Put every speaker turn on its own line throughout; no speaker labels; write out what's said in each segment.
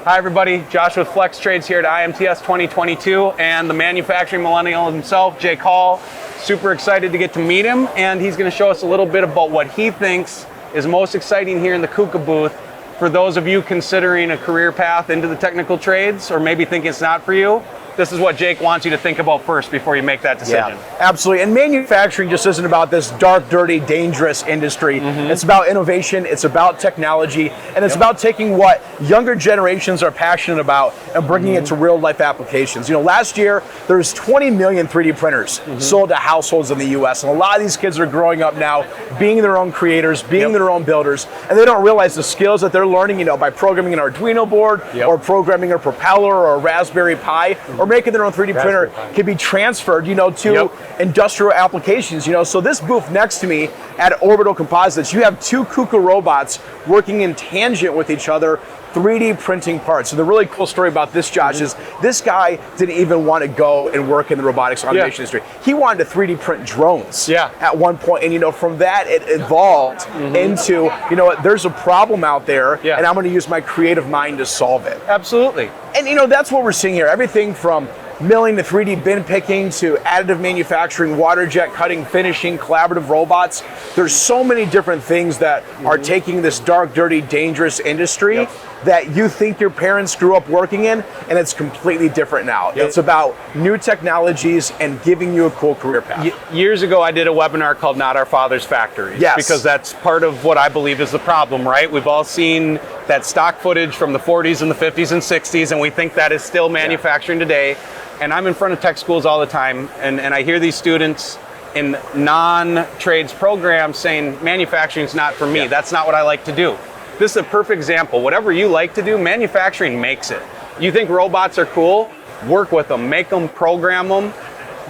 Hi everybody, Josh with Flex Trades here at IMTS 2022 and the manufacturing millennial himself, Jake Hall. Super excited to get to meet him, and he's going to show us a little bit about what he thinks is most exciting here in the KUKA booth for those of you considering a career path into the technical trades or maybe think it's not for you. This is what Jake wants you to think about first before you make that decision.
Yeah, absolutely. And manufacturing just isn't about this dark, dirty, dangerous industry. It's about innovation, it's about technology, and it's about taking what younger generations are passionate about and bringing it to real life applications. You know, last year, there's 20 million 3D printers sold to households in the US. And a lot of these kids are growing up now being their own creators, being their own builders, and they don't realize the skills that they're learning, you know, by programming an Arduino board or programming a propeller or a Raspberry Pi, or making their own 3D printer can be transferred, you know, to industrial applications, you know. So this booth next to me at Orbital Composites, you have two KUKA robots working in tangent with each other, 3D printing parts. So the really cool story about this, Josh, is this guy didn't even want to go and work in the robotics automation industry. He wanted to 3D print drones at one point, and you know, from that it evolved into, you know what, there's a problem out there, and I'm going to use my creative mind to solve it.
Absolutely.
And you know, that's what we're seeing here. Everything from milling to 3D bin picking to additive manufacturing, water jet cutting, finishing, collaborative robots. There's so many different things that are taking this dark, dirty, dangerous industry that you think your parents grew up working in, and it's completely different now. It's about new technologies and giving you a cool career path.
Years ago, I did a webinar called Not Our Father's Factories. Because that's part of what I believe is the problem, right? We've all seen that stock footage from the 40s and the 50s and 60s, and we think that is still manufacturing today. And I'm in front of tech schools all the time, and I hear these students in non-trades programs saying, manufacturing is not for me. That's not what I like to do. This is a perfect example. Whatever you like to do, manufacturing makes it. You think robots are cool? Work with them, make them, program them.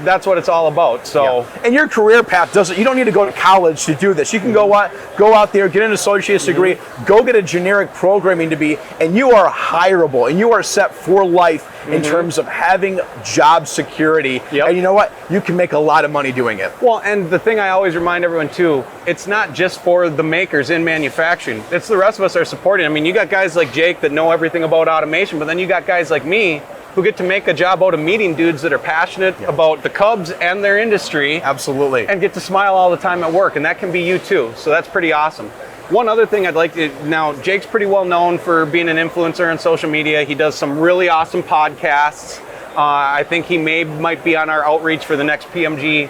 That's what it's all about. So,
and your career path doesn't, you don't need to go to college to do this. You can go out there, get an associate's degree, go get a generic programming degree, and you are hireable and you are set for life in terms of having job security. And you know what? You can make a lot of money doing it.
Well, and the thing I always remind everyone too, it's not just for the makers in manufacturing. It's the rest of us are supporting. I mean, you got guys like Jake that know everything about automation, but then you got guys like me who get to make a job out of meeting dudes that are passionate about the Cubs and their industry.
Absolutely.
And get to smile all the time at work, and that can be you too. So that's pretty awesome. One other thing I'd like to, now Jake's pretty well known for being an influencer on social media. He does some really awesome podcasts. I think he might be on our outreach for the next PMG,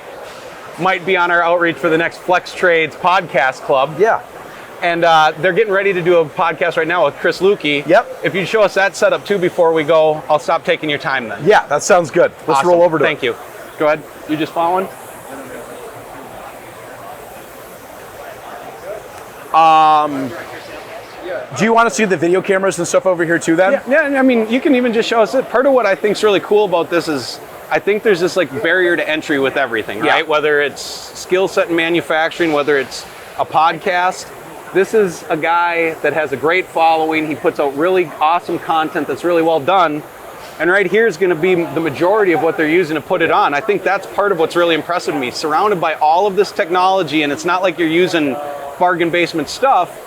might be on our outreach for the next Flex Trades podcast club. And they're getting ready to do a podcast right now with Chris Lukey. If you show us that setup too before we go, I'll stop taking your time then.
Yeah, that sounds good. Let's roll over to it.
Thank you. Go ahead. You just following?
Do you want to see the video cameras and stuff over here too then?
Yeah, I mean, you can even just show us it. Part of what I think is really cool about this is I think there's this like barrier to entry with everything, right? Whether it's skill set in manufacturing, whether it's a podcast. This is a guy that has a great following. He puts out really awesome content that's really well done. And right here is going to be the majority of what they're using to put it on. I think that's part of what's really impressive to me. Surrounded by all of this technology, and it's not like you're using bargain basement stuff.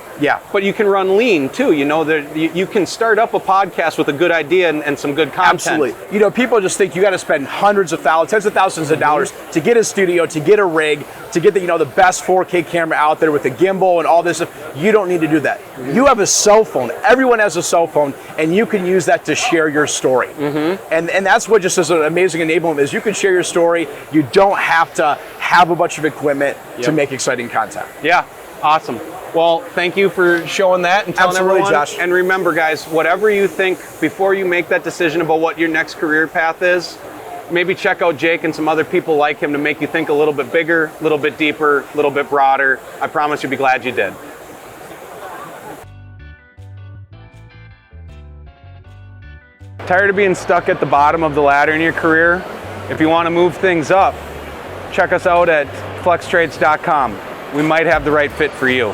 But you can run lean too. You know, you can start up a podcast with a good idea and some good content.
Absolutely. You know, people just think you got to spend hundreds of thousands, tens of thousands of dollars to get a studio, to get a rig, to get the, you know, the best 4K camera out there with a gimbal and all this stuff. You don't need to do that. You have a cell phone. Everyone has a cell phone, and you can use that to share your story. And that's what just is an amazing enablement is you can share your story. You don't have to have a bunch of equipment to make exciting content.
Awesome. Well, thank you for showing that and telling everyone.
Josh.
And remember, guys, whatever you think before you make that decision about what your next career path is, maybe check out Jake and some other people like him to make you think a little bit bigger, a little bit deeper, a little bit broader. I promise you'll be glad you did. Tired of being stuck at the bottom of the ladder in your career? If you want to move things up, check us out at flextrades.com. We might have the right fit for you.